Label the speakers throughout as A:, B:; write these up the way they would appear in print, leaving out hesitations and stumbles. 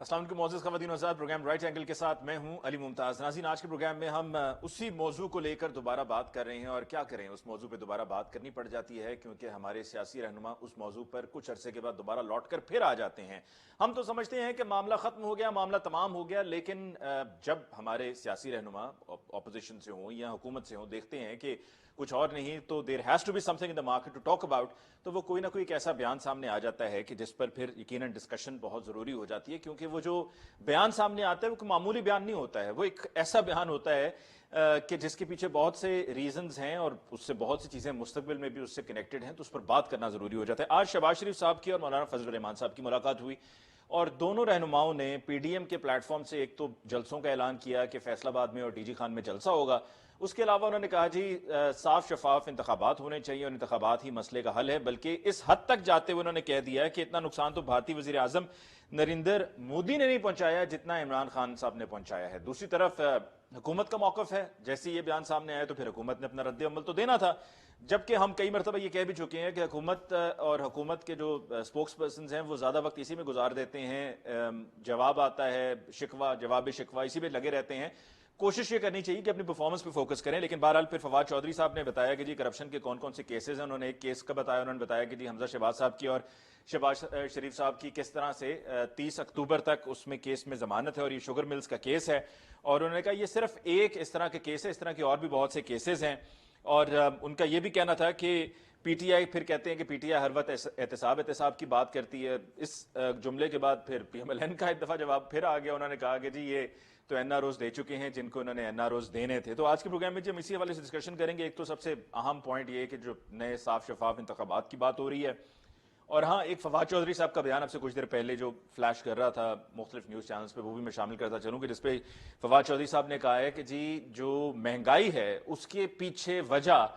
A: अस्सलाम वालेकुम मोअज़्ज़ज़ ख़वातीन हज़रात, प्रोग्राम राइट एंगल के साथ मैं हूं अली मुमताज़। नाज़रीन, आज के प्रोग्राम में हम उसी मौजू को लेकर दोबारा बात कर रहे हैं, और क्या करें, उस मौजू पे दोबारा बात करनी पड़ जाती है क्योंकि हमारे सियासी रहनुमा उस मौजू पर कुछ अरसे के बाद दोबारा लौट कर फिर आ जाते हैं। हम तो समझते हैं कि मामला ख़त्म हो गया, मामला तमाम हो गया, लेकिन जब हमारे सियासी रहनुमा अपोजिशन से हों या हुकूमत से हों देखते हैं कि कुछ और नहीं तो there has to be something in the market to talk about, तो वो कोई ना कोई एक ऐसा बयान सामने आ जाता है कि जिस पर फिर यकीनन डिस्कशन बहुत ज़रूरी हो जाती है, क्योंकि वो जो बयान सामने आता है वो कोई मामूली बयान नहीं होता है, वो एक ऐसा बयान होता है कि जिसके पीछे बहुत से रीजंस हैं और उससे बहुत सी चीज़ें मुस्तकबिल में भी उससे कनेक्टेड हैं, तो उस पर बात करना ज़रूरी हो जाता है। आज शहबाज शरीफ साहब की और मौलाना फजल रहमान साहब की मुलाकात हुई और दोनों रहनुमाओं ने पीडीएम के प्लेटफॉर्म से एक तो जलसों का ऐलान किया कि फैसलाबाद में और डीजी खान में जलसा होगा। उसके अलावा उन्होंने कहा जी साफ शफाफ इंतखाबात होने चाहिए और इंतखाबात ही मसले का हल है, बल्कि इस हद तक जाते हुए उन्होंने कह दिया है कि इतना नुकसान तो भारतीय वजीर आजम नरेंद्र मोदी ने नहीं पहुंचाया जितना इमरान खान साहब ने पहुंचाया है। दूसरी तरफ हुकूमत का मौकफ है, जैसे ये बयान सामने आया तो फिर हुकूमत ने अपना रद्द अमल तो देना था, जबकि हम कई मरतबा ये कह भी चुके हैं कि हुकूमत और हुकूमत के जो स्पोक्स पर्सन हैं वो ज़्यादा वक्त इसी में गुजार देते हैं, जवाब आता है शिकवा जवाब शिकवा इसी में लगे रहते हैं। कोशिश ये करनी चाहिए कि अपनी परफॉर्मेंस पे फोकस करें। लेकिन बहरहाल फिर फवाद चौधरी साहब ने बताया कि जी करप्शन के कौन कौन से केसेस हैं, उन्होंने एक केस का बताया, उन्होंने बताया कि जी हमजा शहबाज साहब की और शहबाज शरीफ साहब की किस तरह से 30 अक्टूबर तक उसमें केस में जमानत है और ये शुगर मिल्स का केस है, और उन्होंने कहा ये सिर्फ एक इस तरह के केस है, इस तरह के और भी बहुत से केसेस हैं। और उनका ये भी कहना था कि पीटीआई फिर कहते हैं कि पीटीआई हर वक्त एहतसाब की बात करती है। इस जुमले के बाद फिर पीएमएलएन का एक दफा जवाब फिर आ गया, उन्होंने कहा कि जी ये तो एनआरओज दे चुके हैं जिनको उन्होंने एनआरओज देने थे। तो आज के प्रोग्राम में जी हम इसी हवाले से डिस्कशन करेंगे। एक तो सबसे अहम पॉइंट ये है कि जो नए साफ शफाफ इंतखाबात की बात हो रही है, और हाँ एक फवाद चौधरी साहब का बयान आपसे कुछ देर पहले जो फ्लैश कर रहा था मुख्तलिफ न्यूज़ चैनल्स पे, वो भी मैं शामिल करता चलूँ कि जिसपे फवाद चौधरी साहब ने कहा है कि जी जो महंगाई है उसके पीछे वजह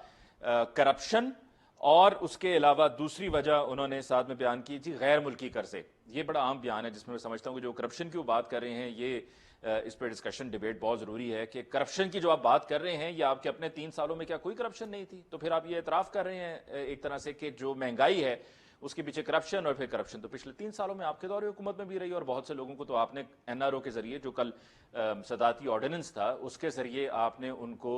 A: करप्शन, और उसके अलावा दूसरी वजह उन्होंने साथ में बयान की जी गैर मुल्की कर्जे। ये बड़ा अहम बयान है जिसमें मैं समझता हूँ कि जो करप्शन की वो बात कर रहे हैं, ये इस पर डिस्कशन डिबेट बहुत ज़रूरी है कि करप्शन की जो आप बात कर रहे हैं ये आपके अपने 3 सालों में क्या कोई करप्शन नहीं थी? तो फिर आप ये एतराफ़ कर रहे हैं एक तरह से कि जो महंगाई है उसके पीछे करप्शन, और फिर करप्शन तो पिछले 3 सालों में आपके दौर हुकूमत में भी रही, और बहुत से लोगों को तो आपने एनआरओ के जरिए जो कल सदाती ऑर्डिनेंस था उसके जरिए आपने उनको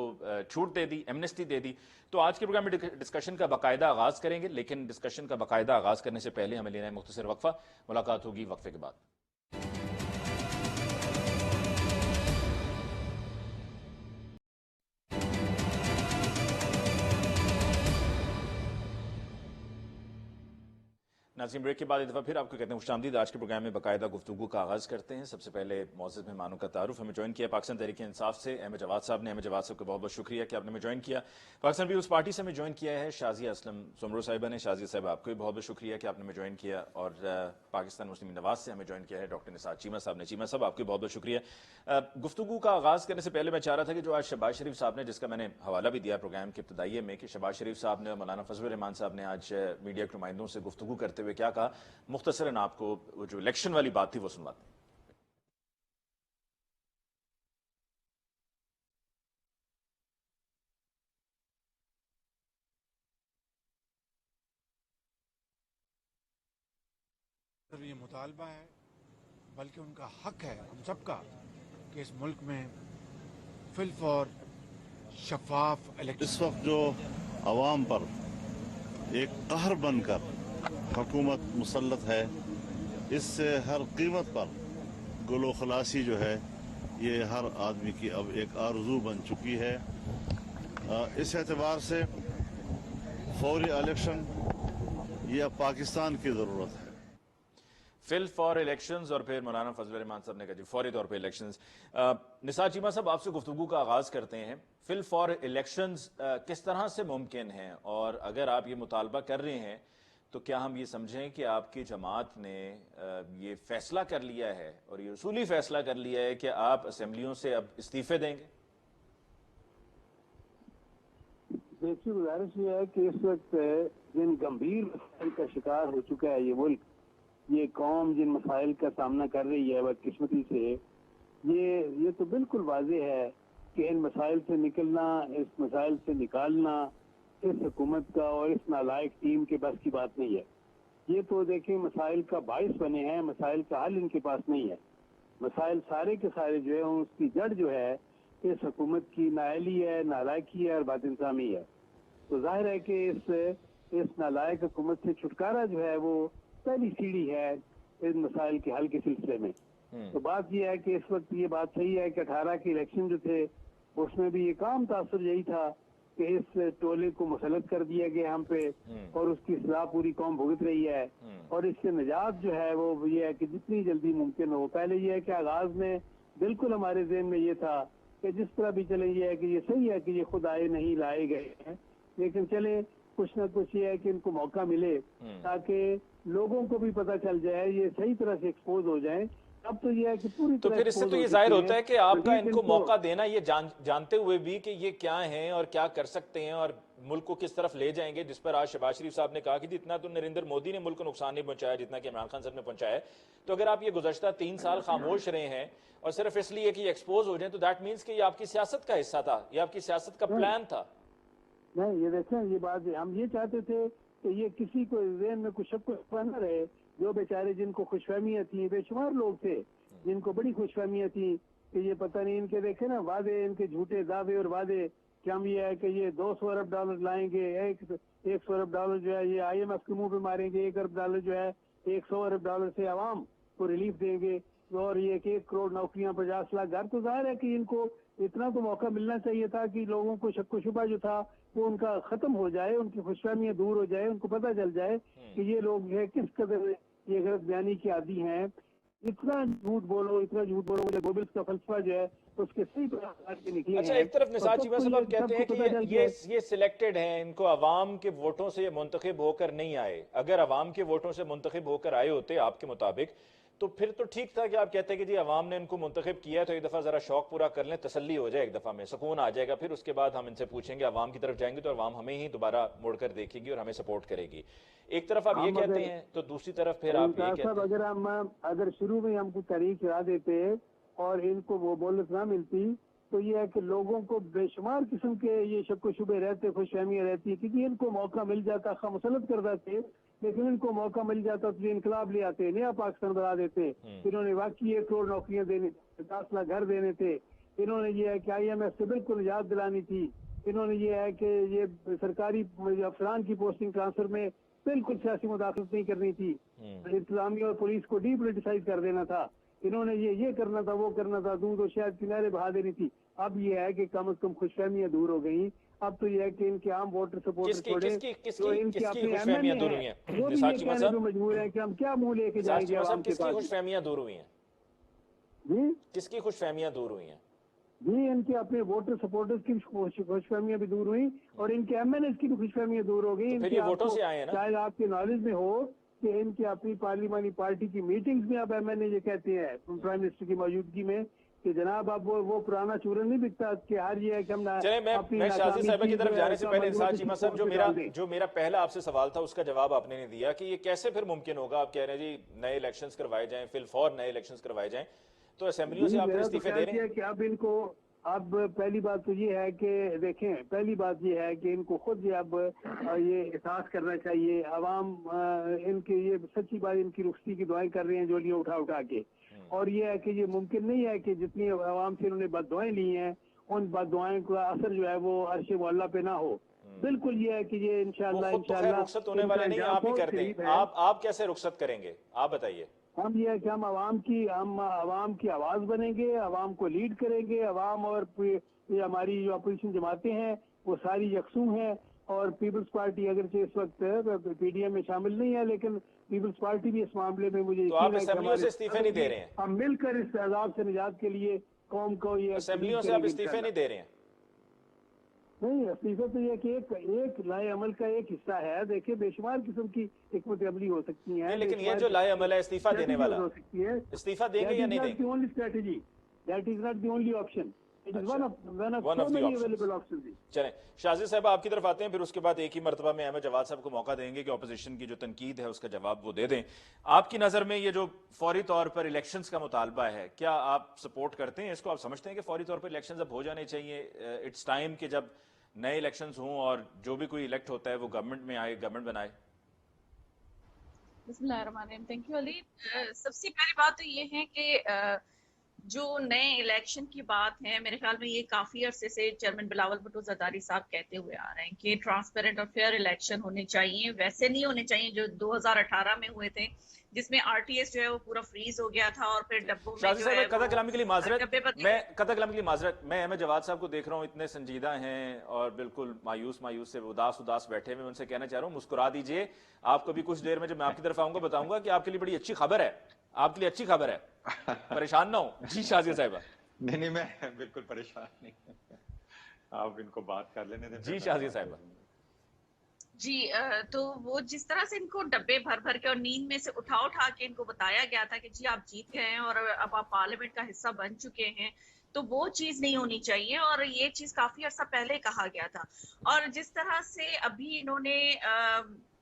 A: छूट दे दी, एमनेस्टी दे दी। तो आज के प्रोग्राम में डिस्कशन का बाकायदा आगाज़ करेंगे, लेकिन डिस्कशन का बाकायदा आगाज़ करने से पहले हमें लेना है मुख्तसर वक्फा। मुलाकात होगी वक्फे के बाद। नाज़रीन, ब्रेक के बाद एक दफ़ा फिर आपको कहते हैं खुशामदीद। आज के प्रोग्राम में बाकायदा गुफ्तगू का आगाज़ करते हैं। सबसे पहले मौजूद मेहमानों का तारुफ हमें ज्वाइन किया पाकिस्तान तहरीक इंसाफ से अहमद जवाद साहब ने। अहमद जवाद साहब का बहुत बहुत शुक्रिया कि आपने हमें ज्वाइन किया। पाकिस्तान पीपल्स पार्टी से हमें ज्वाइन किया है शाजिया असलम सुमरो साहिबा ने। शाजिया साहब आपको भी बहुत बहुत शुक्रिया कि आपने हमें ज्वाइन किया। और पाकिस्तान मुस्लिम नवाज से हमें ज्वाइन किया है डॉक्टर निसार चीमा साहब ने। चीमा साहब आपको भी बहुत बहुत शुक्रिया। गुफ्तगू का आगाज़ करने से पहले मैं चाह रहा था कि जो आज शहबाज शरीफ साहब ने, जिसका मैंने हवाला भी दिया प्रोग्राम के इब्तदाइये में, कि शहबाज शरीफ साहब ने और मौलाना फजल रहमान साहब ने आज मीडिया के नुमाइंदों से गुफ्तगू करते हुए क्या कहा, मुख्तसरन आपको वो जो इलेक्शन वाली बात थी वो सुनवाते हैं।
B: ये मुतालबा है, बल्कि उनका हक है हम सबका कि इस मुल्क में फिल्फ और शफाफ इलेक्शन।
C: इस वक्त जो अवाम पर एक कहर बनकर हुकूमत मुसल्लत है, इससे हर कीमत पर गुलो खलासी जो है ये हर आदमी की अब एक आरज़ू बन चुकी है। इस एतबार से फौरी इलेक्शन ये अब पाकिस्तान की ज़रूरत है।
A: फिल फॉर इलेक्शंस, और फिर मौलाना फजल रहमान साहब ने कहा जी फौरी तौर पे इलेक्शंस। निसार चीमा साहब आपसे गुफ्तगू का आगाज़ करते हैं। फिल फॉर इलेक्शंस किस तरह से मुमकिन है, और अगर आप ये मुतालबा कर रहे हैं तो क्या हम ये समझें कि आपकी जमात ने ये फैसला कर लिया है और ये उसूली फैसला कर लिया है कि आप असम्बलियों से अब इस्तीफे देंगे?
D: देखिए, गुजारिश ये है कि इस वक्त जिन गंभीर मसाइल का शिकार हो चुका है ये मुल्क, ये कौम जिन मसाइल का सामना कर रही है बदकिस्मती से, ये तो बिल्कुल वाज़ेह है कि इन मसाइल से निकलना, इस मसाइल से निकालना इस हुकूमत का और इस नालायक टीम के बस की बात नहीं है। ये तो देखिए मसाइल का बाइस बने हैं, मसाइल का हल इनके पास नहीं है। مسائل سارے کے سارے جو ہے اس کی جڑ جو ہے اس حکومت کی نااہلی ہے, نالائکی ہے اور بد انتظامی ہے. تو ظاہر ہے کہ اس نالائق حکومت سے چھٹکارا جو ہے وہ پہلی سیڑھی ہے ان مسائل کے حل کے سلسلے میں. تو بات یہ ہے کہ اس وقت یہ بات صحیح ہے کہ 18 کے الیکشن جو تھے اس میں بھی ایک عام تاثر یہی تھا کہ اس ٹولے کو مسلط کر دیا گیا ہم پہ, اور اس کی سزا پوری قوم بھگت رہی ہے. اور اس سے نجات جو ہے وہ یہ ہے کہ جتنی جلدی ممکن ہو. پہلے یہ ہے کہ آغاز میں بالکل ہمارے ذہن میں یہ تھا کہ جس طرح بھی چلیں یہ ہے کہ یہ صحیح ہے کہ یہ خود آئے نہیں لائے گئے ہیں, لیکن چلیں کچھ نہ کچھ یہ ہے کہ ان کو موقع ملے تاکہ لوگوں کو بھی پتہ چل جائے, یہ صحیح طرح سے ایکسپوز ہو جائیں. اب تو یہ ہے کہ پوری
A: تو
D: طرح
A: پھر اس سے تو یہ ظاہر ہوتا ہے کہ آپ کا ان کو موقع دینا یہ جانتے ہوئے بھی کہ یہ کیا ہیں اور کیا کر سکتے ہیں اور ملک کو کس طرف لے جائیں گے, جس پر آج شہباز شریف صاحب نے کہا کہ اتنا تو نریندر مودی نے ملک کو نقصان نہیں پہنچایا جتنا کہ عمران خان صاحب نے پہنچایا ہے. تو اگر آپ یہ گزشتہ 3 سال خاموش رہے ہیں اور صرف اس لیے کہ یہ ایکسپوز ہو جائیں تو دیٹ مینس کہ یہ آپ کی سیاست کا حصہ تھا, یہ آپ کی سیاست کا پلان تھا.
D: نہیں, یہ دیکھیں یہ بات ہم یہ چاہتے تھے کہ یہ کسی کو ذہن میں کچھ شک نہ رہے. جو بیچارے جن کو خوش فہمیاں تھیں, بے شمار لوگ تھے جن کو بڑی خوش فہمیاں تھیں کہ یہ پتہ نہیں ان کے دیکھیں نا وعدے, ان کے جھوٹے دعوے اور وعدے کہ ہم یہ ہے کہ یہ $200 ارب لائیں گے, $100 ارب جو ہے یہ IMF کے منہ پہ ماریں گے, $1 ارب جو ہے $100 ارب سے عوام کو ریلیف دیں گے, اور یہ کہ 1 کروڑ نوکریاں, 50 لاکھ گھر. تو ظاہر ہے کہ ان کو اتنا تو موقع ملنا چاہیے تھا کہ لوگوں کو شک و شبہ جو تھا وہ ان کا ختم ہو جائے, ان کی خوش فہمیاں دور ہو جائے, ان کو پتہ چل جائے کہ یہ لوگ جو ہے کس قدر یہ غلط بیانی کے عادی ہیں. اتنا جھوٹ بولو گوبلس کا فلسفہ جو ہے اس کے صحیح پر نکلے.
A: اچھا, ایک طرف نثار چیمہ صاحب آپ کہتے ہیں کہ یہ سلیکٹڈ ہیں, ان کو عوام کے ووٹوں سے منتخب ہو کر نہیں آئے. اگر عوام کے ووٹوں سے منتخب ہو کر آئے ہوتے آپ کے مطابق تو پھر تو ٹھیک تھا کہ آپ کہتے ہیں کہ جی عوام نے ان کو منتخب کیا ہے تو ایک دفعہ ذرا شوق پورا کر لیں, تسلی ہو جائے, ایک دفعہ میں سکون آ جائے گا. پھر اس کے بعد ہم ان سے پوچھیں گے, عوام کی طرف جائیں گے تو عوام ہمیں ہی دوبارہ موڑ کر دیکھے گی اور ہمیں سپورٹ کرے گی. ایک طرف آپ یہ کہتے ہیں تو دوسری طرف پھر آپ یہ کہتے ہیں
D: اگر شروع میں ہم کو تحریک چلا دیتے اور ان کو وہ بولت نہ ملتی تو یہ ہے کہ لوگوں کو بے شمار قسم کے یہ شک و شبے رہتے, خوش فہمیاں رہتی, کیونکہ ان کو موقع مل جاتا, مسلط کر دیتے, لیکن ان کو موقع مل جاتا تو یہ انقلاب لے آتے, نیا پاکستان بنا دیتے. انہوں نے واقعی 1 کروڑ نوکریاں دینی, 50 لاکھ گھر دینے تھے. انہوں نے یہ ہے کہ IMF سے بالکل نجات دلانی تھی. انہوں نے یہ ہے کہ یہ سرکاری افسران کی پوسٹنگ ٹرانسفر میں بالکل سیاسی مداخلت نہیں کرنی تھی. انتظامیہ اور پولیس کو ڈی پولیٹیسائز کر دینا تھا. انہوں نے یہ کرنا تھا, وہ کرنا تھا, دودھ اور شہد کی نہریں بہا دینی تھی. اب یہ ہے کہ کم از کم خوش فہمیاں دور ہو گئی. اب تو یہ ہے کہ ان کے عام ووٹر سپورٹر چھوڑے جو ان کی اپنی
A: خوشفہمیاں دور ہوئی ہیں,
D: وہ بھی یہ کہنے پہ مجبور ہیں کہ ہم کیا منہ لے کے جائیں گے عوام کے
A: کس کی
D: پاس.
A: خوش فہمیاں دور ہوئی ہیں؟
D: جی
A: کس کی خوش فہمیاں دور ہوئی ہیں؟
D: جی ان کے اپنے ووٹر سپورٹرز کی خوش فہمیاں بھی دور ہوئی اور ان کے MNAs کی بھی خوش فہمیاں دور ہو گئی.
A: پھر یہ ووٹوں سے آئے ہیں نا.
D: شاید آپ کے نالج میں ہو کہ ان کی اپنی پارلیمانی پارٹی کی میٹنگز میں اب MNA یہ کہتے ہیں پرائم منسٹر کی موجودگی میں کہ جناب اب وہ پرانا چورن نہیں بکتا کہ ہر یہ ہے کہ ہم
A: چلیں میں شازی صاحبہ کی طرف جانے سے پہلے نثار چیمہ صاحب جو میرا پہلا آپ سے سوال تھا اس کا جواب آپ نے نہیں دیا کہ یہ کیسے پھر ممکن ہوگا. آپ کہہ رہے ہیں جی نئے الیکشنز کروائے جائیں, فی الفور نئے الیکشنز کروائے جائیں, تو اسمبلیوں سے آپ پھر استعفے دے رہے ہیں
D: کہ اب ان کو اب پہلی بات تو یہ ہے کہ دیکھیں پہلی بات یہ ہے کہ ان کو خود یہ اب یہ احساس کرنا چاہیے. عوام ان کے یہ سچی بات ان کی رخصتی کی دعائیں کر رہے ہیں جولیاں اٹھا کے, اور یہ ہے کہ یہ ممکن نہیں ہے کہ جتنی عوام سے انہوں نے بد دعائیں لی ہیں ان بد دعائیں کا اثر جو ہے وہ عرش معلیٰ پہ نہ ہو. بالکل یہ ہے کہ یہ انشاءاللہ
A: رخصت ہونے والے نہیں, آپ ہی کرتے ہیں. آپ کیسے رخصت کریں گے آپ بتائیے.
D: ہم یہ ہے کہ ہم عوام کی آواز بنیں گے, عوام کو لیڈ کریں گے. عوام اور یہ ہماری جو اپوزیشن جماعتیں ہیں وہ ساری یکسوں ہیں, اور پیپلز پارٹی اگرچہ اس وقت PDM میں شامل نہیں ہے لیکن پیپلز پارٹی بھی اس معاملے میں مجھے
A: یقین ہے کہ اسمبلیوں سے استعفے نہیں دے رہے ہیں.
D: ہم مل کر اس عذاب سے نجات کے لیے قوم کو یہ
A: اسمبلیوں سے آپ استعفے نہیں دے رہے ہیں.
D: نہیں, استعفے تو یہ کہ ایک لائے عمل کا ایک حصہ ہے. دیکھیں بے شمار قسم کی حکمت عملی ہو سکتی ہیں,
A: لیکن یہ جو لائے عمل ہے استعفیٰ دینے والا
D: ہو سکتی ہے,
A: استعفیٰ دیں گے یا نہیں دیں گے؟
D: That is not the only option. It is one of so many available options.
A: چلیں شازی صاحب آپ کی طرف آتے ہیں, پھر اس کے بعد ایک ہی مرتبہ میں احمد جواد صاحب کو موقع دیں گے کہ اپوزیشن کی جو تنقید ہے اس کا جواب وہ دے دیں. آپ کی نظر میں یہ جو فوری طور پر الیکشنز کا مطالبہ ہے, کیا آپ سپورٹ کرتے ہیں اس کو؟ آپ سمجھتے ہیں کہ فوری طور پر الیکشنز اب ہو جانے چاہیے؟ اٹس ٹائم کہ جب نئے الیکشنز ہوں اور جو بھی کوئی الیکٹ ہوتا ہے وہ گورنمنٹ میں آئے, گورنمنٹ بنائے.
E: بسم اللہ الرحمن الرحیم. تھینک یو علی. سب سے پہلی بات تو یہ ہے کہ जो नए इलेक्शन की बात है, मेरे ख्याल में ये काफी अरसे से चेयरमैन बिलावल भुट्टो जरदारी साहब कहते हुए आ रहे हैं कि ट्रांसपेरेंट और फेयर इलेक्शन होने चाहिए। वैसे नहीं होने चाहिए जो 2018 में हुए थे, जिसमें आरटीएस जो है वो पूरा फ्रीज हो गया था और फिर डब्बों में
A: शाजी
E: जो
A: साहब,
E: है
A: कथा कलामी के लिए माजरत,
E: डब्बे पर
A: मैं अहमद जवाद साहब को देख रहा हूँ इतने संजीदा हैं और बिल्कुल मायूस मायूस से उदास बैठे हुए। उनसे कहना चाह रहा हूँ मुस्कुरा दीजिए। आपको भी कुछ देर में जब मैं आपकी तरफ आऊंगा बताऊंगा कि आपके लिए बड़ी अच्छी खबर है, आपके लिए अच्छी खबर है, परेशान ना हो। जी शाजिया साहिबा।
F: नहीं, मैं बिल्कुल परेशान नहीं हूं। आप इनको बात कर लेने दें।
A: जी शाजिया साहिबा।
E: जी तो वो जिस तरह से इनको डब्बे भर भर के और नींद में से उठा के इनको बताया गया था कि जी आप जीत गए हैं और अब आप पार्लियामेंट का हिस्सा बन चुके हैं, तो वो चीज नहीं होनी चाहिए और ये चीज काफी अर्सा पहले कहा गया था। और जिस तरह से अभी इन्होंने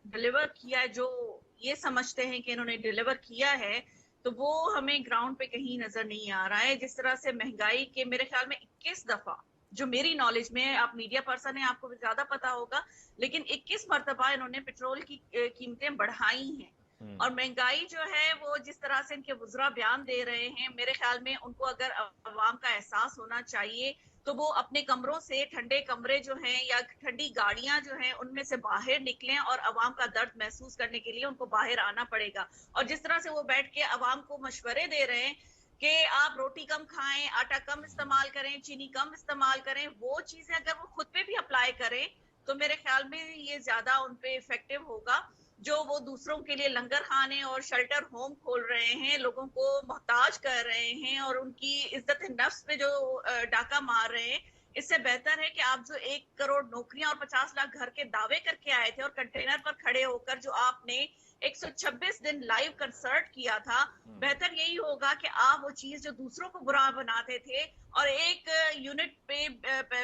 E: डिलीवर किया है, जो ये समझते हैं कि इन्होंने डिलीवर किया है, तो वो हमें ग्राउंड पे कहीं नजर नहीं आ रहा है। जिस तरह से महंगाई के मेरे ख्याल में 21 दफा, जो मेरी नॉलेज में, आप मीडिया पर्सन है आपको ज्यादा पता होगा, लेकिन 21 मरतबा इन्होंने पेट्रोल की कीमतें बढ़ाई हैं। और महंगाई जो है वो जिस तरह से इनके वुज़रा बयान दे रहे हैं, मेरे ख्याल में उनको अगर अवाम का एहसास होना चाहिए तो वो अपने कमरों से, ठंडे कमरे जो हैं या ठंडी गाड़ियां जो हैं उनमें से बाहर निकलें और अवाम का दर्द महसूस करने के लिए उनको बाहर आना पड़ेगा। और जिस तरह से वो बैठ के अवाम को मशवरे दे रहे हैं कि आप रोटी कम खाएं, आटा कम इस्तेमाल करें, चीनी कम इस्तेमाल करें, वो चीजें अगर वो खुद पे भी अप्लाई करें तो मेरे ख्याल में ये ज्यादा उन पे इफेक्टिव होगा। जो वो दूसरों के लिए लंगर खाने और शेल्टर होम खोल रहे हैं, लोगों को मोहताज कर रहे हैं और उनकी इज्जत नफ्स पे जो डाका मार रहे हैं, इससे बेहतर है कि आप जो 1 करोड़ नौकरियां और 50 लाख घर के दावे करके आए थे और कंटेनर पर खड़े होकर जो आपने 126 दिन लाइव कंसर्ट किया था, बेहतर यही होगा कि आप वो चीज जो दूसरों को बुरा बनाते थे और एक यूनिट पे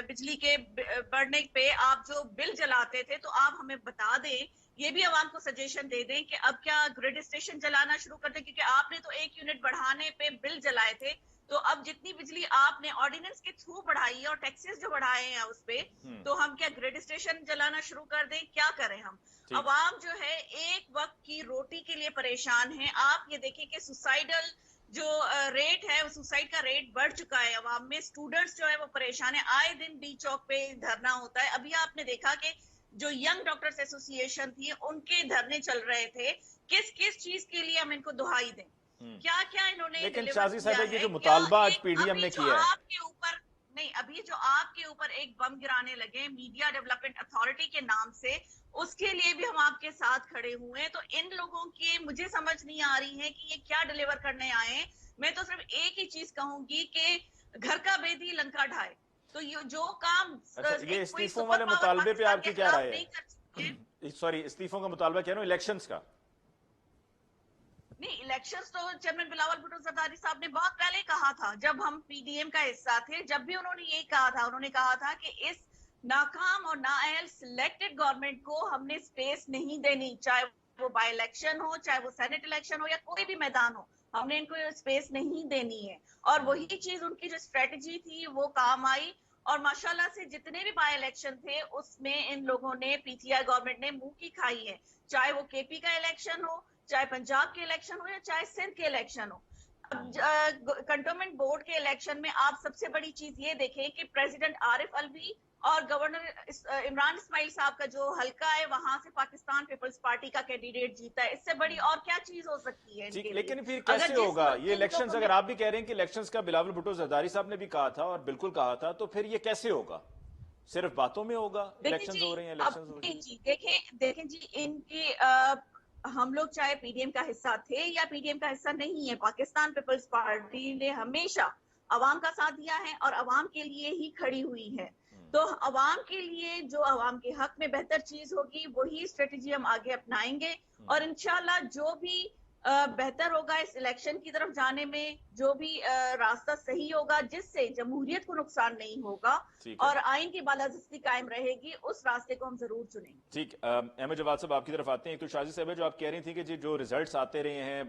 E: बिजली के बढ़ने पे आप जो बिल जलाते थे, तो आप हमें बता दें, ये भी आवाम को सजेशन दे दें कि अब क्या ग्रिड स्टेशन जलाना शुरू कर दें, क्योंकि आपने तो 1 यूनिट बढ़ाने पे बिल जलाए थे, तो अब जितनी बिजली आपने ऑर्डिनेंस के थ्रू बढ़ाई है और टैक्सेस जो बढ़ाए हैं उस पे, तो हम क्या ग्रिड स्टेशन जलाना शुरू कर दें? क्या करें हम? अवाम जो है एक वक्त की रोटी के लिए परेशान है। आप ये देखिए कि सुसाइडल जो रेट है, सुसाइड का रेट बढ़ चुका है अवाम में। स्टूडेंट्स जो है वो परेशान है, आए दिन डी चौक पे धरना होता है। अभी आपने देखा कि जो यंग डॉक्टर्स एसोसिएशन थी, उनके धरने चल रहे थे। किस किस चीज के लिए हम इनको दुहाई दें? क्या क्या इन्होंने
A: लेकिन शाजी साहब, ये जो मुतालबा आज पीडीएम ने किया है,
E: आपके ऊपर नहीं, अभी जो आपके ऊपर एक बम गिराने लगे मीडिया डेवलपमेंट अथॉरिटी के नाम से, उसके लिए भी हम आपके साथ खड़े हुए हैं। तो इन लोगों की मुझे समझ नहीं आ रही है कि ये क्या डिलीवर करने आए हैं। मैं तो सिर्फ एक ही चीज कहूंगी कि घर का बेदी लंका ढाए। तो ये जो काम
A: ये इस्तीफों वाले मुतालबे पे आपकी क्या राय है? सॉरी, इस्तीफों का मुतालबा कह रहा हूँ, इलेक्शंस का
E: नहीं। इलेक्शंस तो चेयरमैन बिलावल भुट्टो जरदारी साहब ने बहुत पहले कहा था, जब हम पीडीएम का हिस्सा थे, जब भी उन्होंने यही कहा था। उन्होंने कहा था कि इस नाकाम और नाअहल सिलेक्टेड गवर्नमेंट को हमने स्पेस नहीं देनी, चाहे वो बाई इलेक्शन हो, चाहे वो सेनेट इलेक्शन हो या कोई भी मैदान हो, हमने इनको स्पेस नहीं देनी है। और वही चीज उनकी जो स्ट्रेटेजी थी वो काम आई। और माशाल्लाह से जितने भी बाई इलेक्शन थे उसमें इन लोगों ने, पीटीआई गवर्नमेंट ने मुंह की खाई है। चाहे वो केपी का इलेक्शन हो, चाहे पंजाब के इलेक्शन हो या चाहे सिंध के इलेक्शन हो। कंटोनमेंट बोर्ड के इलेक्शन में आप सबसे बड़ी चीज ये देखें कि प्रेसिडेंट आरिफ अलवी और गवर्नर इमरान इस्माइल साहब का जो हल्का है, वहां से पाकिस्तान पीपल्स पार्टी का कैंडिडेट जीता है। इससे बड़ी और क्या चीज हो सकती है?
A: लेकिन फिर कैसे होगा ये इलेक्शंस? अगर आप भी कह रहे हैं कि इलेक्शंस का बिलावल भुट्टो जरदारी साहब ने भी कहा था और बिल्कुल कहा था, तो फिर ये कैसे होगा? सिर्फ बातों में होगा? इलेक्शंस हो रहे हैं, इलेक्शंस हो रहे हैं।
E: देखें जी, इनकी हम लोग चाहे पीडीएम का हिस्सा थे या पीडीएम का हिस्सा नहीं है, पाकिस्तान पीपल्स पार्टी ने हमेशा अवाम का साथ दिया है और अवाम के लिए ही खड़ी हुई है। तो अवाम के लिए जो अवाम के हक में बेहतर चीज होगी वही स्ट्रेटेजी हम आगे अपनाएंगे। और इंशाल्लाह जो भी बेहतर होगा इस इलेक्शन की तरफ जाने में, जो भी रास्ता सही होगा जिससे जमहूरियत को नुकसान नहीं होगा और आइन की बालादस्ती कायम रहेगी, उस रास्ते को हम जरूर चुनेंगे।
A: ठीक। अहमद जवाद साहब आपकी तरफ आते हैं। तो शाजी साहब, जो आप कह रही थी कि जो रिजल्ट्स आते रहे हैं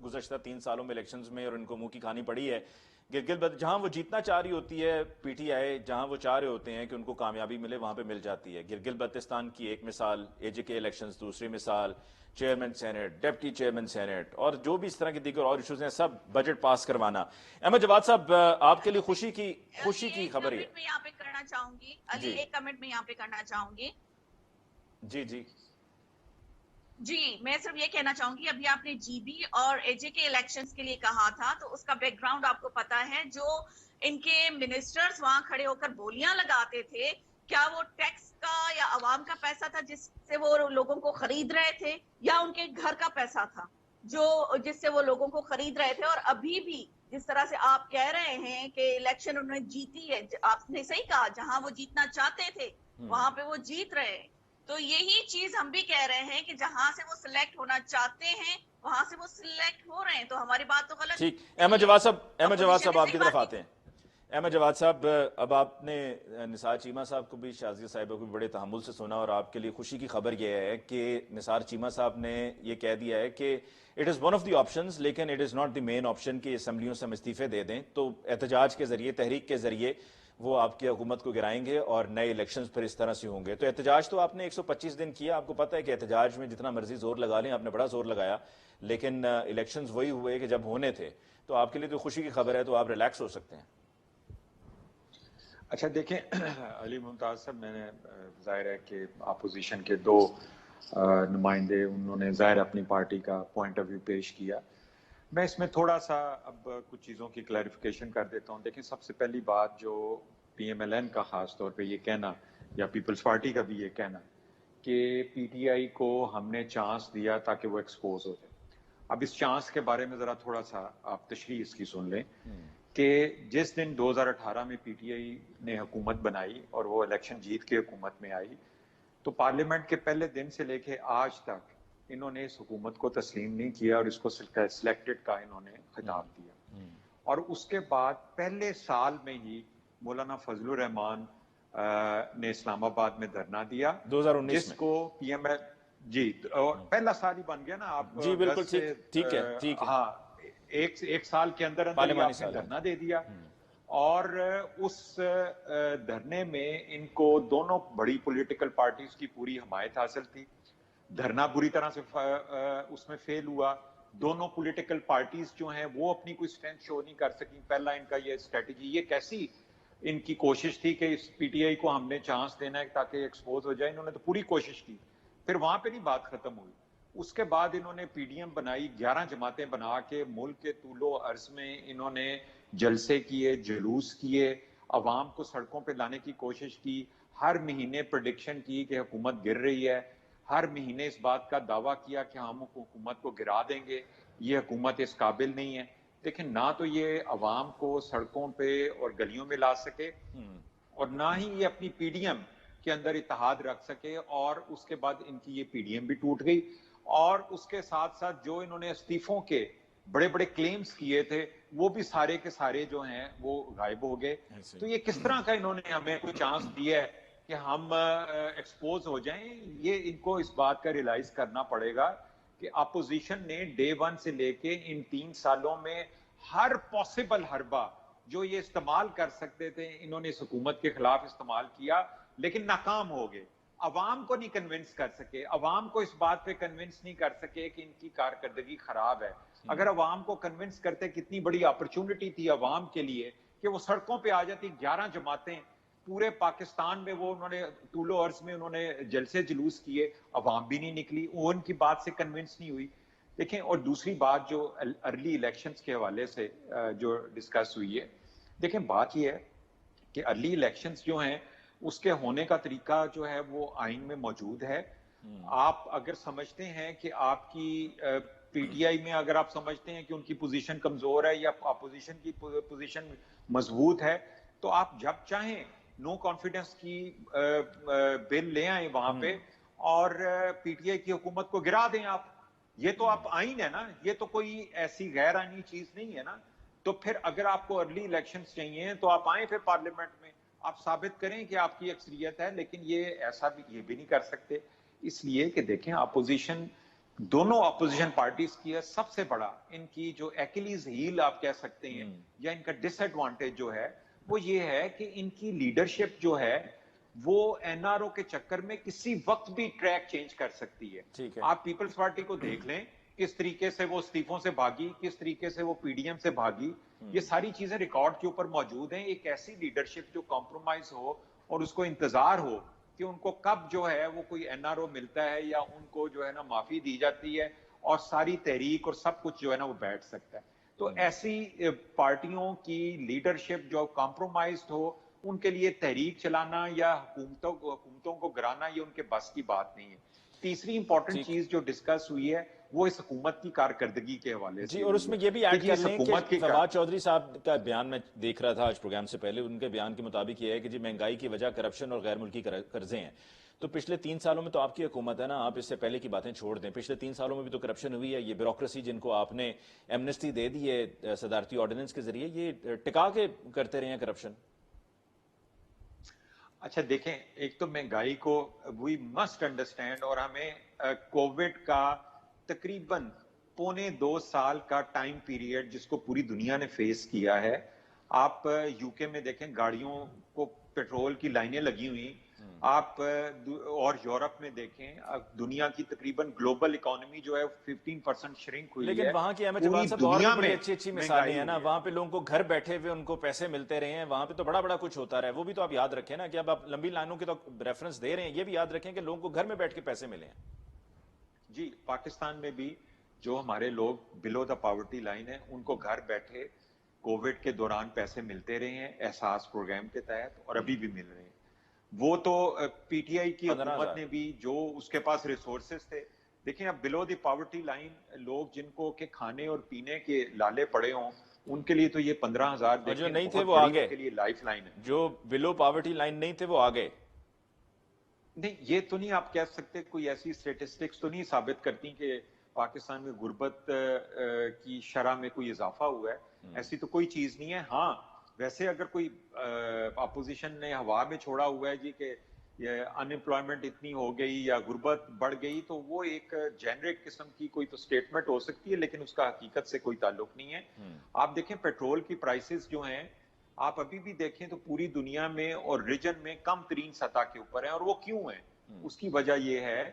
A: गुज़श्ता 3 सालों में इलेक्शंस में और इनको मुंह की खानी पड़ी है, गिलगित जहां वो जीतना चाह रही होती है पीटीआई, जहां वो चाह रहे होते हैं कि उनको कामयाबी मिले, वहां पे मिल जाती है। गिलगित बल्तिस्तान की एक मिसाल, एजेके इलेक्शंस दूसरी मिसाल, chairman senate, deputy chairman senate और जो भी इस तरह के दीगर और इश्यूज हैं, सब बजट पास करवाना। अहमद जवाद साहब, आपके लिए खुशी की खबर है।
E: मैं यहाँ पे करना चाहूंगी अली, एक कमेंट में यहाँ पे करना चाहूंगी।
A: जी जी
E: जी, मैं सिर्फ ये कहना चाहूंगी, अभी आपने जीबी और एजेके इलेक्शंस के लिए कहा था, तो उसका बैकग्राउंड आपको पता है। जो इनके मिनिस्टर्स वहां खड़े होकर बोलियां लगाते थे, क्या वो टैक्स का या अवाम का पैसा था जिससे वो लोगों को खरीद रहे थे, या उनके घर का पैसा था जो जिससे वो लोगों को खरीद रहे थे? और अभी भी जिस तरह से आप कह रहे हैं कि इलेक्शन उन्होंने जीती है, आपने सही कहा, जहां वो जीतना चाहते थे वहां पे वो जीत रहे हैं। तो यही चीज हम भी कह रहे हैं कि जहां से वो सिलेक्ट होना चाहते हैं वहां से वो सिलेक्ट हो रहे हैं, तो हमारी बात तो गलत।
A: ठीक, अहमद जवाद साहब आपकी तरफ आते हैं। अहमद जवाद साहब, अब आपने निसार चीमा साहब को भी, शाजिया साहिबा को भी बड़े तहम्मुल से सुना, और आपके लिए खुशी की खबर यह है कि निसार चीमा साहब ने ये कह दिया है कि it is one of the options, लेकिन it is not the main option कि असम्बलियों से हम इस्तीफे दे दें। तो एहतजाज के जरिए, तहरीक के जरिए वो आपकी हुकूमत को गिराएंगे और नए इलेक्शंस फिर इस तरह से होंगे। तो एहतजाज तो आपने 125 दिन किया, आपको पता है कि एहतजाज में जितना मर्जी जोर लगा लें, आपने बड़ा जोर लगाया, लेकिन इलेक्शंस वही हुए कि जब होने थे। तो आपके लिए तो खुशी की खबर है, तो आप रिलैक्स हो सकते हैं।
F: अच्छा देखें अली मुमताज साहब, मैंने जाहिर है कि अपोजिशन के दो नुमाइंदे, उन्होंने जाहिर अपनी पार्टी का पॉइंट ऑफ व्यू पेश किया। मैं इसमें थोड़ा सा अब कुछ चीज़ों की क्लैरिफिकेशन कर देता हूँ। देखिए, सबसे पहली बात जो PMLN का ख़ास तौर पे ये कहना, या पीपल्स पार्टी का भी ये कहना कि PTI को हमने चांस दिया ताकि वो एक्सपोज हो जाए। अब इस चांस के बारे में ज़रा थोड़ा सा आप तशरीह इसकी सुन लें कि जिस दिन 2018 में PTI ने हुकूमत बनाई और वो इलेक्शन जीत के हुकूमत में आई, तो पार्लियामेंट के पहले दिन से लेके आज तक इन्होंने इस हुकूमत को तस्लीम नहीं किया और इसको सिलेक्टेड का इन्होंने खिताब दिया। और उसके बाद पहले साल में ही मौलाना फजलुर रहमान ने इस्लामाबाद में धरना दिया
A: 2019
F: जिसको PML जी, और पहला साल ही बन गया ना। आप
A: जी बिल्कुल ठीक है।
F: हाँ, एक साल के अंदर आपने धरना दे दिया। और उस धरने में इनको दोनों बड़ी पॉलिटिकल पार्टीज की पूरी हमायत हासिल थी। धरना बुरी तरह से उसमें फेल हुआ। दोनों पॉलिटिकल पार्टीज जो हैं वो अपनी कोई स्ट्रेंथ शो नहीं कर सकी। पहला इनका ये स्ट्रेटजी, ये कैसी इनकी कोशिश थी कि इस PTI को हमने चांस देना है ताकि एक्सपोज हो जाए। इन्होंने तो पूरी कोशिश की, फिर वहां पे नहीं बात खत्म हुई। उसके बाद इन्होंने PDM बनाई, 11 जमातें बना के मुल्क के तूलो अर्ज में इन्होंने जलसे किए, जुलूस किए, अवाम को सड़कों पे लाने की कोशिश की। हर महीने प्रेडिक्शन की कि हुकूमत गिर रही है, हर महीने इस बात का दावा किया कि हम हुकूमत को गिरा देंगे, ये हुकूमत इस काबिल नहीं है। लेकिन ना तो ये अवाम को सड़कों पे और गलियों में ला सके, और ना ही ये अपनी PDM के अंदर इत्तेहाद रख सके। और उसके बाद इनकी ये PDM भी टूट गई, और उसके साथ साथ जो इन्होंने इस्तीफों के बड़े बड़े क्लेम्स किए थे वो भी सारे के सारे जो हैं वो गायब हो गए। तो ये किस तरह का इन्होंने हमें कोई चांस दिया है कि हम एक्सपोज हो जाएं? ये इनको इस बात का रियलाइज करना पड़ेगा कि अपोजिशन ने डे 1 से लेके इन 3 सालों में हर पॉसिबल हरबा जो ये इस्तेमाल कर सकते थे इन्होंने इस हुकूमत के खिलाफ इस्तेमाल किया, लेकिन नाकाम हो गए। अवाम को नहीं कन्विंस कर सके, अवाम को इस बात पे कन्विंस नहीं कर सके कि इनकी कारकर्दगी खराब है। अगर अवाम को कन्विंस करते, कितनी बड़ी अपॉर्चुनिटी थी अवाम के लिए कि वो सड़कों पे आ जाती। 11 जमातें पूरे पाकिस्तान में वो उन्होंने तूलो अर्ज में उन्होंने जलसे जुलूस किए, अवाम भी नहीं निकली, वो उनकी बात से कन्विंस नहीं हुई। देखें, और दूसरी बात जो अर्ली इलेक्शंस के हवाले से जो डिस्कस हुई है, देखें बात ये है कि अर्ली इलेक्शंस जो हैं उसके होने का तरीका जो है वो आइन में मौजूद है। आप अगर समझते हैं कि आपकी PTI में अगर आप समझते हैं कि उनकी पोजीशन कमजोर है या अपोजिशन की पोजीशन मजबूत है, तो आप जब चाहें नो कॉन्फिडेंस की बिल ले आए वहां पे और PTI की हुकूमत को गिरा दें आप। ये तो आप आइन है ना, ये तो कोई ऐसी गैर आईनी चीज नहीं है ना। तो फिर अगर आपको अर्ली इलेक्शंस चाहिए तो आप आए फिर पार्लियामेंट में, आप साबित करें कि आपकी अक्सरियत है। लेकिन ये ऐसा भी, ये भी नहीं कर सकते, इसलिए कि देखें अपोजिशन दोनों अपोजिशन पार्टीज की है सबसे बड़ा, इनकी जो एक्यूलीज हील आप कह सकते हैं या इनका डिसएडवांटेज जो है वो ये है कि इनकी लीडरशिप जो है वो एनआरओ के चक्कर में किसी वक्त भी ट्रैक चेंज कर सकती है। आप पीपल्स पार्टी को देख लें, किस तरीके से वो इस्तीफों से भागी, किस तरीके से वो पीडीएम से भागी, ये सारी चीजें रिकॉर्ड के ऊपर मौजूद हैं। एक ऐसी लीडरशिप जो कॉम्प्रोमाइज हो और उसको इंतजार हो कि उनको कब जो है वो कोई एनआरओ मिलता है या उनको जो है ना माफी दी जाती है और सारी तहरीक और सब कुछ जो है ना वो बैठ सकता है। तो ऐसी पार्टियों की लीडरशिप जो कॉम्प्रोमाइज्ड हो, उनके लिए तहरीक चलाना या हुकूमतों को गिराना ये उनके बस की बात नहीं है। तीसरी इंपॉर्टेंट चीज जो डिस्कस हुई है वो इस हुकूमत की कारकर्दगी के हवाले से।
A: और उसमें ये भी ऐड कर लें कि फवाद चौधरी साहब का बयान मैं देख रहा था आज प्रोग्राम से पहले, उनके बयान के मुताबिक ये है कि जी महंगाई की वजह करप्शन और गैर मुल्की कर्जे हैं। तो पिछले 3 सालों में तो आपकी हुकूमत है ना, आप इससे पहले की बातें छोड़ दें, पिछले 3 सालों में भी तो करप्शन हुई है। ये ब्यूरोक्रेसी जिनको आपने एमनेस्टी दे दी है सदारती ऑर्डिनेंस के जरिए, ये टिका के करते रहे हैं करप्शन।
F: अच्छा देखें, एक तो महंगाई को वी मस्ट अंडरस्टैंड, और हमें कोविड का तकरीबन 1.25 साल का टाइम पीरियड जिसको पूरी दुनिया ने फेस किया है। आप यूके में देखें, गाड़ियों को पेट्रोल की लाइनें लगी हुई, आप और यूरोप में देखें, दुनिया की तकरीबन ग्लोबल इकोनॉमी जो है 15% श्रिंक हुई है।
A: लेकिन वहां की अहमद जवाद साहब और बड़ी अच्छी मिसालें हैं ना, वहां पे लोगों को घर बैठे हुए उनको पैसे मिलते रहे हैं, वहां पे तो बड़ा बड़ा कुछ होता रहा है। वो भी तो आप याद रखें ना, कि अब आप लंबी लाइनों के तो रेफरेंस दे रहे हैं, ये भी याद रखें कि लोगों को घर में बैठ के पैसे मिले हैं।
F: जी, पाकिस्तान में भी जो हमारे लोग बिलो द पॉवर्टी लाइन है उनको घर बैठे कोविड के दौरान पैसे मिलते रहे हैं एहसास प्रोग्राम के तहत, और अभी भी मिल रहे हैं। वो तो पीटीआई की हुकूमत ने भी जो उसके पास रिसोर्सेस थे, देखिए अब बिलो द पॉवर्टी लाइन लोग जिनको के खाने और पीने के लाले पड़े हों उनके लिए तो ये 15,000
A: जो नहीं थे वो आ गए,
F: के लिए लाइफ लाइन है।
A: जो बिलो पॉवर्टी लाइन नहीं थे वो आ गए।
F: नहीं, ये तो नहीं आप कह सकते, कोई ऐसी स्टेटिस्टिक्स तो नहीं साबित करती कि पाकिस्तान में गुर्बत की शरह में कोई इजाफा हुआ है, ऐसी तो कोई चीज नहीं है। हाँ, वैसे अगर कोई अपोजिशन ने हवा में छोड़ा हुआ है जी कि ये अनएम्प्लॉयमेंट इतनी हो गई या गुर्बत बढ़ गई, तो वो एक जेनरिक किस्म की कोई तो स्टेटमेंट हो सकती है, लेकिन उसका हकीकत से कोई ताल्लुक नहीं है। आप देखें पेट्रोल की प्राइसेस जो हैं, आप अभी भी देखें तो पूरी दुनिया में और रीजन में कम तरीन सतह के ऊपर है। और वो क्यों है? उसकी वजह यह है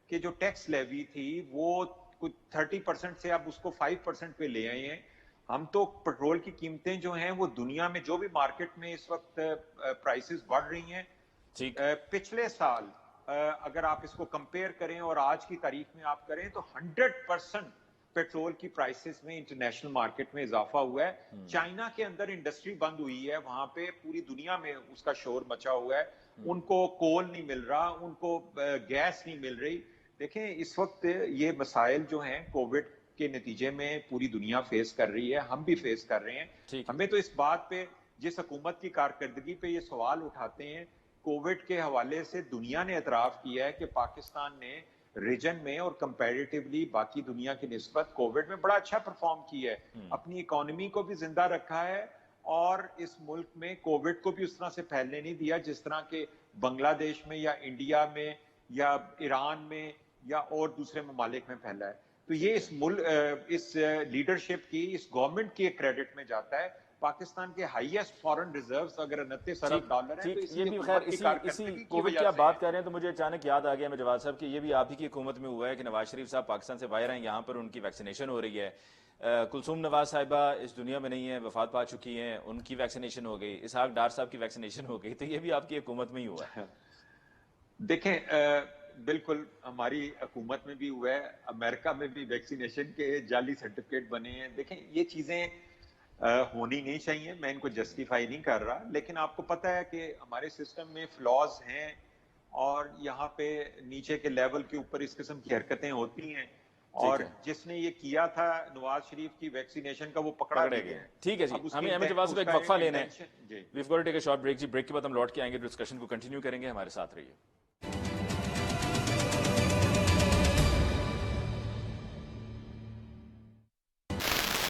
F: कि जो टैक्स लेवी थी वो कुछ 30% से अब उसको 5% पे ले आए हैं। हम तो पेट्रोल की कीमतें जो हैं वो दुनिया में जो भी मार्केट में इस वक्त प्राइसेस बढ़ रही हैं, पिछले साल अगर आप इसको कंपेयर करें और आज की तारीख में आप करें तो 100% पेट्रोल की प्राइसेस में इंटरनेशनल मार्केट में इजाफा हुआ है। चाइना के अंदर इंडस्ट्री बंद हुई है, वहां पे पूरी दुनिया में उसका शोर मचा हुआ है। उनको कोल नहीं मिल रहा, उनको गैस नहीं मिल रही। देखें इस वक्त ये मसाइल जो हैं कोविड के नतीजे में पूरी दुनिया फेस कर रही है, हम भी फेस कर रहे हैं। हमें तो इस बात पे, जिस हुकूमत की कारकर्दगी पे ये सवाल उठाते हैं, कोविड के हवाले से दुनिया ने एतराफ किया है कि पाकिस्तान ने रीजन में और कंपैरेटिवली बाकी दुनिया की निस्बत कोविड में बड़ा अच्छा परफॉर्म किया है, अपनी इकोनॉमी को भी जिंदा रखा है और इस मुल्क में कोविड को भी उस तरह से फैलने नहीं दिया जिस तरह के बांग्लादेश में या इंडिया में या ईरान में या और दूसरे ममालिक में फैला है। तो ये इस लीडरशिप की, इस गवर्नमेंट के क्रेडिट में जाता है। पाकिस्तान के हाईएस्ट फॉरेन रिजर्व्स अगर 29 अरब डॉलर है, तो
A: ये भी खैर इसी कोविड की आप बात कर रहे हैं तो मुझे अचानक याद आ गया मैं जवाद साहब कि ये भी आप ही की हुकूमत में हुआ है कि नवाज शरीफ साहब पाकिस्तान से बाहर हैं, यहाँ पर उनकी वैक्सीनेशन हो रही है। कुलसूम नवाज साहिबा इस दुनिया में नहीं है, वफात पा चुकी हैं, उनकी वैक्सीनेशन हो गई। इसहाक डार साहब की वैक्सीनेशन हो गई। तो ये भी आपकी हुकूमत में ही हुआ है।
F: देखें बिल्कुल हमारी हुकूमत में भी हुआ है, अमेरिका में भी वैक्सीनेशन के जाली सर्टिफिकेट बने हैं। देखें ये चीजें होनी नहीं चाहिए, मैं इनको जस्टिफाई नहीं कर रहा, लेकिन आपको पता है कि हमारे सिस्टम में फ्लॉज हैं और यहाँ पे नीचे के लेवल के ऊपर इस किस्म की हरकतें होती हैं और जिसने ये किया था नवाज शरीफ की वैक्सीनेशन का वो पकड़ा गया।
A: ठीक है जी, हमें अहमद जवाद साहब एक वक्फा लेना है। We have got to take a short break जी। ब्रेक के बाद हम लौट के आएंगे, डिस्कशन को कंटिन्यू करेंगे। हमारे साथ रहिए।